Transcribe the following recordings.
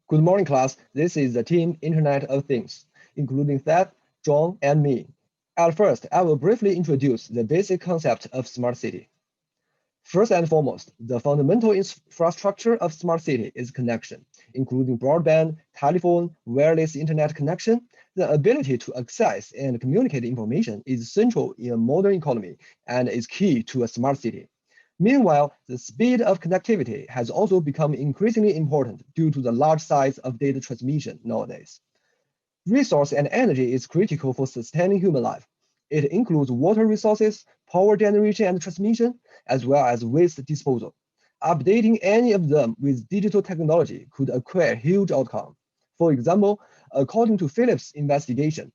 Good morning, class. This is the team Internet of Things, including Seth, John, and me. At first, I will briefly introduce the basic concept of smart city. First and foremost, the fundamental infrastructure of smart city is connection, including broadband, telephone, wireless internet connection. The ability to access and communicate information is central in a modern economy and is key to a smart city. Meanwhile, the speed of connectivity has also become increasingly important due to the large size of data transmission nowadays. Resource and energy is critical for sustaining human life. It includes water resources, power generation and transmission, as well as waste disposal. Updating any of them with digital technology could acquire huge outcome. For example, according to Philips' investigation,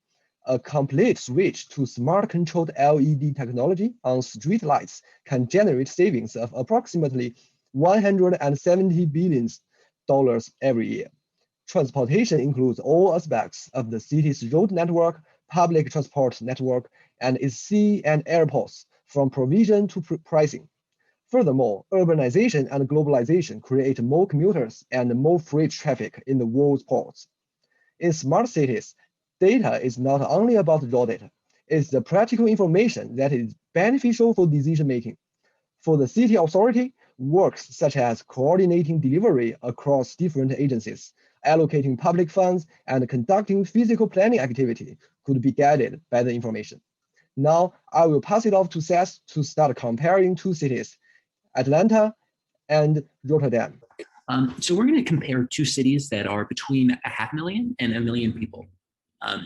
a complete switch to smart controlled LED technology on street lights can generate savings of approximately $170 billion every year. Transportation includes all aspects of the city's road network, public transport network, and its sea and airports, from provision to pricing. Furthermore, urbanization and globalization create more commuters and more freight traffic in the world's ports. In smart cities, data is not only about raw data, it's the practical information that is beneficial for decision making. For the city authority, works such as coordinating delivery across different agencies, allocating public funds, and conducting physical planning activity could be guided by the information. Now, I will pass it off to Seth to start comparing two cities, Atlanta and Rotterdam. So we're going to compare two cities that are between 500,000 and 1 million people.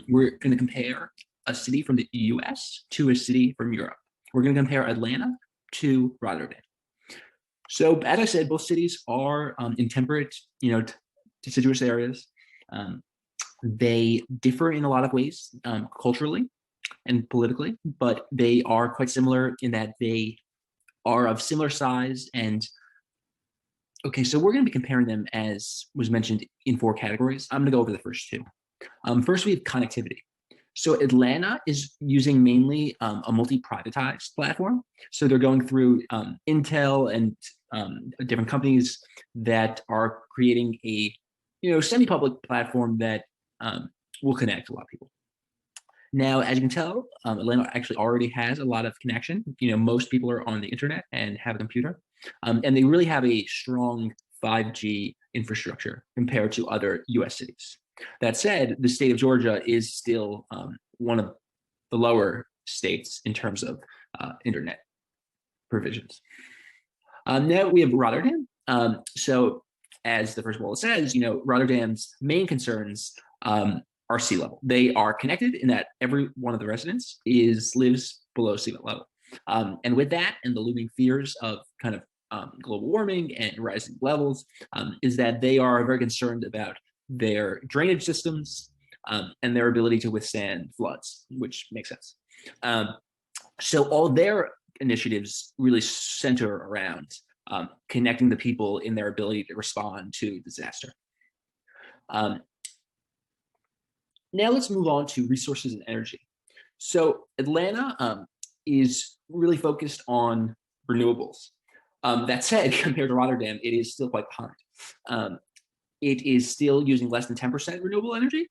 We're going to compare a city from the US to a city from Europe. We're going to compare Atlanta to Rotterdam. So as I said, both cities are in temperate, deciduous areas. They differ in a lot of ways, culturally and politically, but they are quite similar in that they are of similar size. And okay, so we're going to be comparing them, as was mentioned, in 4 categories. I'm going to go over the first 2. First, we have connectivity. So Atlanta is using mainly a multi-privatized platform. So they're going through Intel and different companies that are creating a semi-public platform that will connect a lot of people. Now, as you can tell, Atlanta actually already has a lot of connection. Most people are on the internet and have a computer, and they really have a strong 5G infrastructure compared to other US cities. That said, the state of Georgia is still one of the lower states in terms of internet provisions. Now we have Rotterdam. So as the first bullet says, Rotterdam's main concerns are sea level. They are connected in that every one of the residents lives below sea level. And with that and the looming fears of kind of global warming and rising levels, is that they are very concerned about their drainage systems and their ability to withstand floods, which makes sense. So all their initiatives really center around connecting the people in their ability to respond to disaster. Now let's move on to resources and energy. So Atlanta is really focused on renewables. That said, compared to Rotterdam, it is still quite behind. It is still using less than 10% renewable energy,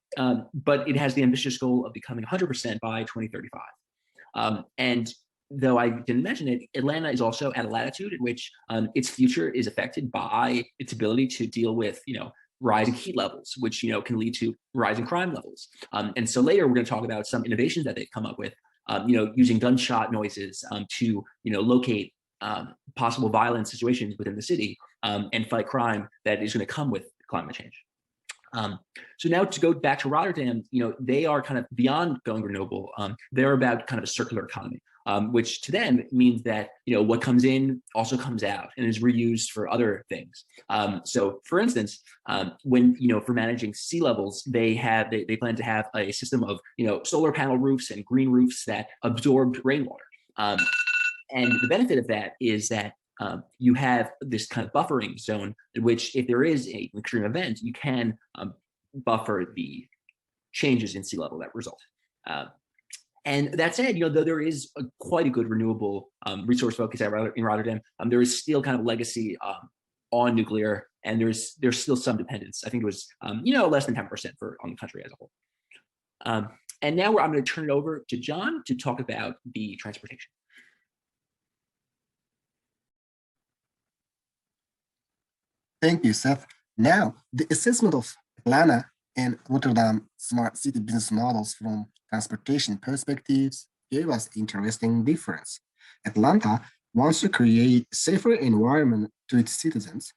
but it has the ambitious goal of becoming 100% by 2035. And though I didn't mention it, Atlanta is also at a latitude in which its future is affected by its ability to deal with, rising heat levels, which can lead to rising crime levels. And so later we're going to talk about some innovations that they've come up with, using gunshot noises to locate possible violent situations within the city and fight crime that is going to come with climate change. So now to go back to Rotterdam, they are kind of beyond going renewable. They're about kind of a circular economy, which to them means that what comes in also comes out and is reused for other things. So for instance, when for managing sea levels, they plan to have a system of solar panel roofs and green roofs that absorb rainwater. And the benefit of that is that you have this kind of buffering zone in which, if there is an extreme event, you can buffer the changes in sea level that result. And that said, though there is quite a good renewable resource focus in Rotterdam, there is still kind of legacy on nuclear and there's still some dependence. I think it was less than 10% on the country as a whole. And now I'm going to turn it over to John to talk about the transportation. Thank you, Seth. Now, the assessment of Atlanta and Rotterdam smart city business models from transportation perspectives gave us interesting difference. Atlanta wants to create a safer environment to its citizens.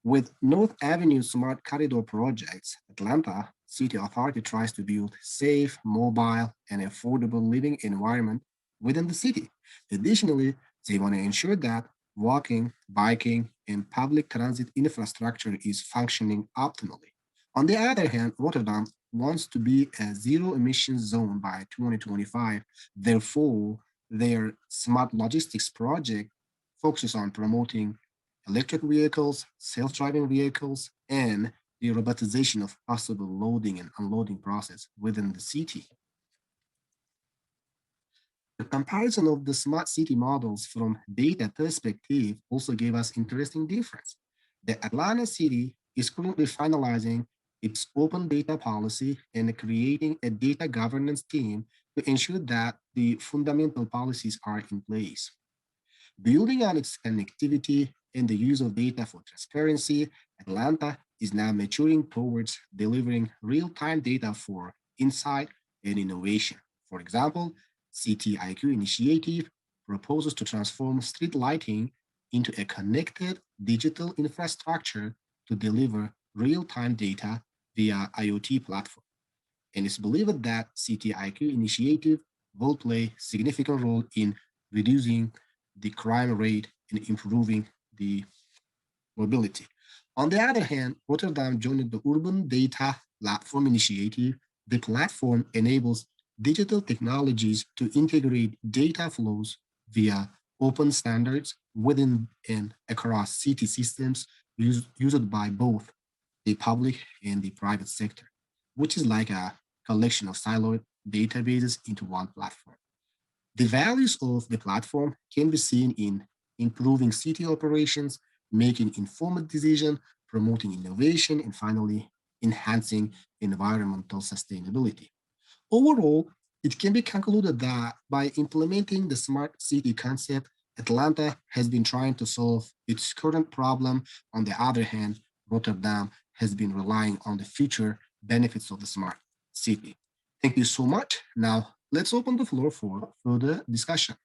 With North Avenue Smart Corridor projects, Atlanta City Authority tries to build safe, mobile, and affordable living environment within the city. Additionally, they want to ensure that walking, biking, and public transit infrastructure is functioning optimally. On the other hand, Rotterdam wants to be a zero emission zone by 2025. Therefore, their smart logistics project focuses on promoting electric vehicles, self-driving vehicles, and the robotization of possible loading and unloading process within the city. The comparison of the smart city models from data perspective also gave us interesting difference. The Atlanta city is currently finalizing its open data policy and creating a data governance team to ensure that the fundamental policies are in place. Building on its connectivity and the use of data for transparency, Atlanta is now maturing towards delivering real-time data for insight and innovation. For example, CTIQ initiative proposes to transform street lighting into a connected digital infrastructure to deliver real-time data via IoT platform. And it's believed that CTIQ initiative will play a significant role in reducing the crime rate and improving the mobility. On the other hand, Rotterdam joined the Urban Data Platform Initiative. The platform enables digital technologies to integrate data flows via open standards within and across city systems used by both the public and the private sector, which is like a collection of siloed databases into one platform. The values of the platform can be seen in improving city operations, making informed decisions, promoting innovation, and finally, enhancing environmental sustainability. Overall, it can be concluded that by implementing the smart city concept, Atlanta has been trying to solve its current problem. On the other hand, Rotterdam has been relying on the future benefits of the smart city. Thank you so much. Now, let's open the floor for further discussion.